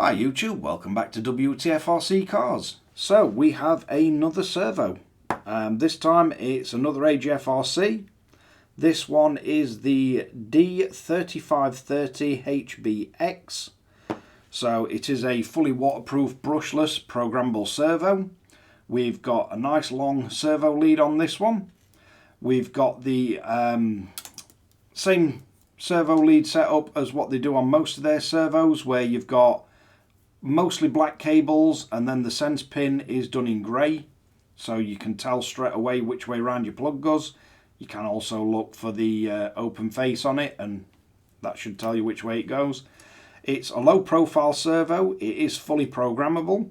Hi YouTube, welcome back to Wtf Rc Cars. So we have another servo. This time it's another AGFRC. This one is the D3530HBM-X. So it is a fully waterproof brushless programmable servo. We've got a nice long servo lead on this one. We've got the same servo lead setup as what they do on most of their servos, where you've got mostly black cables and then the sense pin is done in grey, so you can tell straight away which way around your plug goes. You can also look for the open face on it and that should tell you which way it goes. It's a low profile servo. It is fully programmable,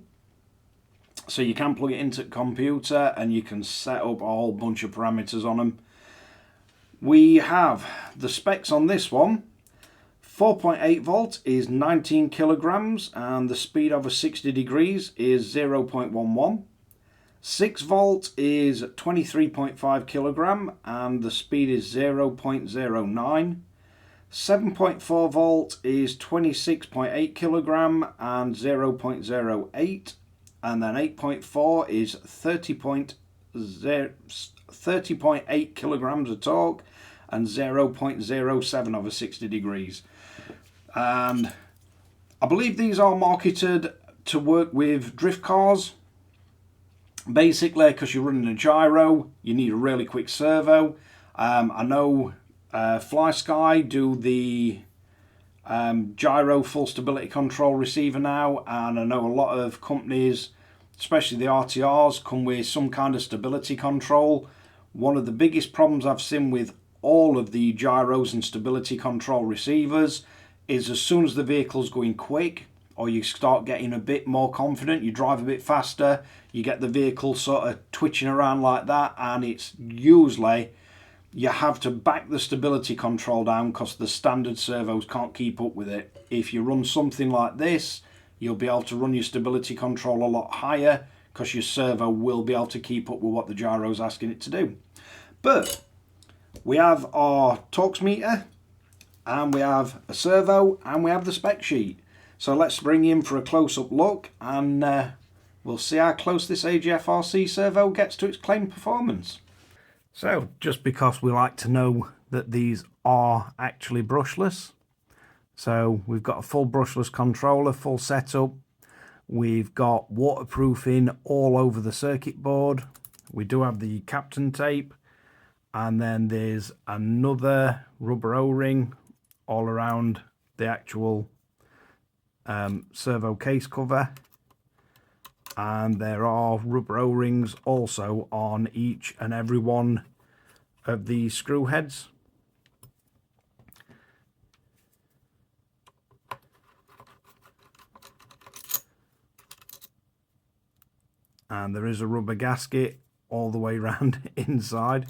so you can plug it into the computer and you can set up a whole bunch of parameters on them. We have the specs on this one. 4.8 volt is 19 kilograms and the speed over 60 degrees is 0.11. 6 volt is 23.5 kilogram and the speed is 0.09. 7.4 volt is 26.8 kilogram and 0.08. And then 8.4 is 30.8 kilograms of torque and 0.07 over 60 degrees. And I believe these are marketed to work with drift cars. Basically, because you're running a gyro, you need a really quick servo. I know FlySky do the gyro full stability control receiver now, and I know a lot of companies, especially the RTRs, come with some kind of stability control. One of the biggest problems I've seen with all of the gyros and stability control receivers is as soon as the vehicle's going quick, or you start getting a bit more confident, you drive a bit faster, you get the vehicle sort of twitching around like that, and it's usually you have to back the stability control down because the standard servos can't keep up with it. If you run something like this, you'll be able to run your stability control a lot higher because your servo will be able to keep up with what the gyro's asking it to do. But we have our torques meter, and we have a servo, and we have the spec sheet. So let's bring you in for a close-up look, and we'll see how close this AGFRC servo gets to its claimed performance. So, just because we like to know that these are actually brushless, so we've got a full brushless controller, full setup. We've got waterproofing all over the circuit board. We do have the captain tape, and then there's another rubber O-ring all around the actual servo case cover, and there are rubber O-rings also on each and every one of the screw heads. And there is a rubber gasket all the way around inside.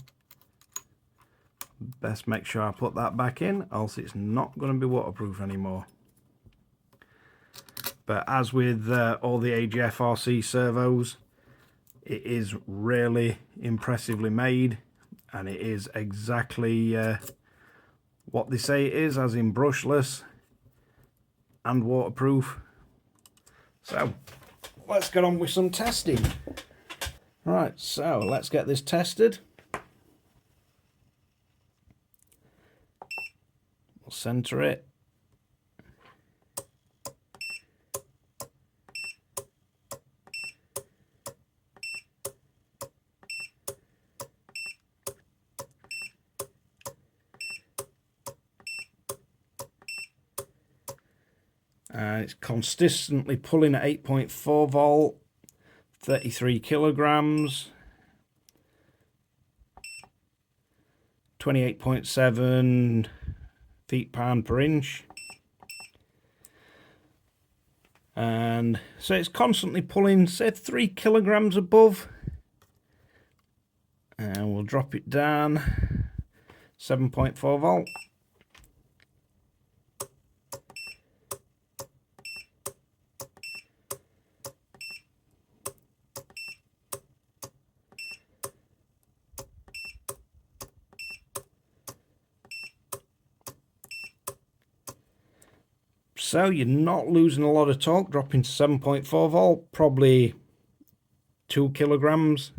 Best make sure I put that back in, else it's not going to be waterproof anymore. But as with all the AGFRC servos, it is really impressively made, and it is exactly what they say it is, as in brushless and waterproof. So let's get on with some testing. Right, so let's get this tested. We'll center it. It's consistently pulling at 8.4 volt, 33 kilograms, 28.7 feet-pound per inch. And so it's constantly pulling, say, 3 kilograms above. And we'll drop it down, 7.4 volt. So you're not losing a lot of torque, dropping to 7.4 volt, probably 2 kilograms.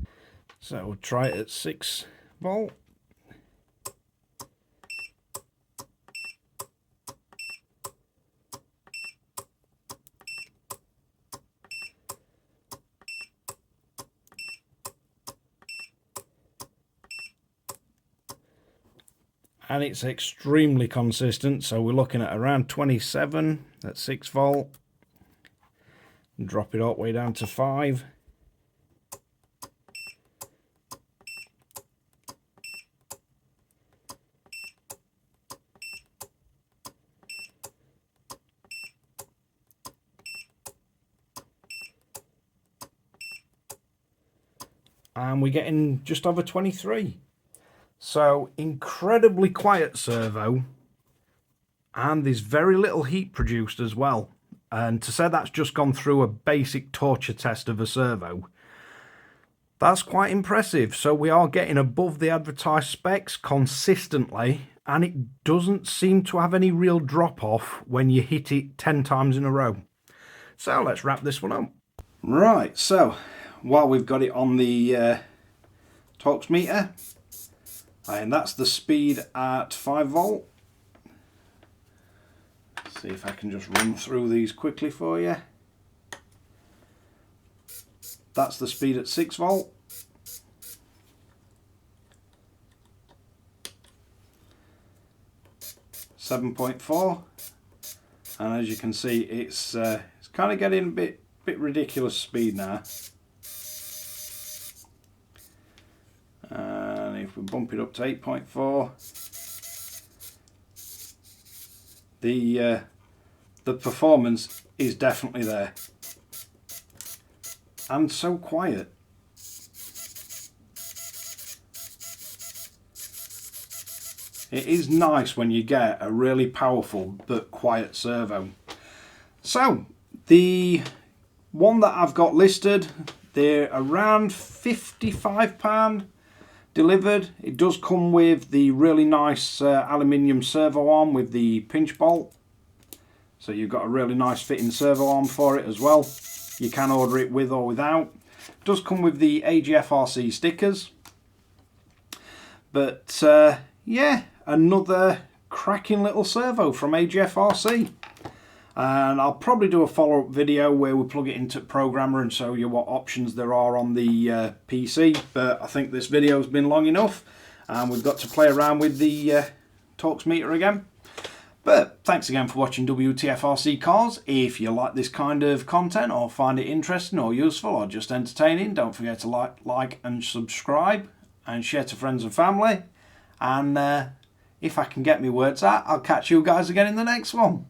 So we'll try it at 6 volt. And it's extremely consistent, so we're looking at around 27 at 6 volt. And drop it all the way down to 5. And we're getting just over 23. So incredibly quiet servo, and there's very little heat produced as well. And to say that's just gone through a basic torture test of a servo, that's quite impressive. So we are getting above the advertised specs consistently, and it doesn't seem to have any real drop off when you hit it 10 times in a row. So let's wrap this one up. Right, so while we've got it on the torque meter, and that's the speed at 5 volt. Let's see if I can just run through these quickly for you. That's the speed at 6 volt. .4, and as you can see, it's kind of getting a bit ridiculous speed now. And if we bump it up to 8.4, the performance is definitely there, and so quiet. It is nice when you get a really powerful but quiet servo. So the one that I've got listed, they're around £55 delivered. It does come with the really nice aluminium servo arm with the pinch bolt, so you've got a really nice fitting servo arm for it as well. You can order it with or without. It does come with the AGFRC stickers, but yeah, another cracking little servo from AGFRC. And I'll probably do a follow-up video where we plug it into Programmer and show you what options there are on the PC, but I think this video has been long enough and we've got to play around with the torque meter again. But thanks again for watching Wtf Rc Cars. If you like this kind of content or find it interesting or useful or just entertaining, don't forget to like and subscribe and share to friends and family. And if I can get my words out, I'll catch you guys again in the next one.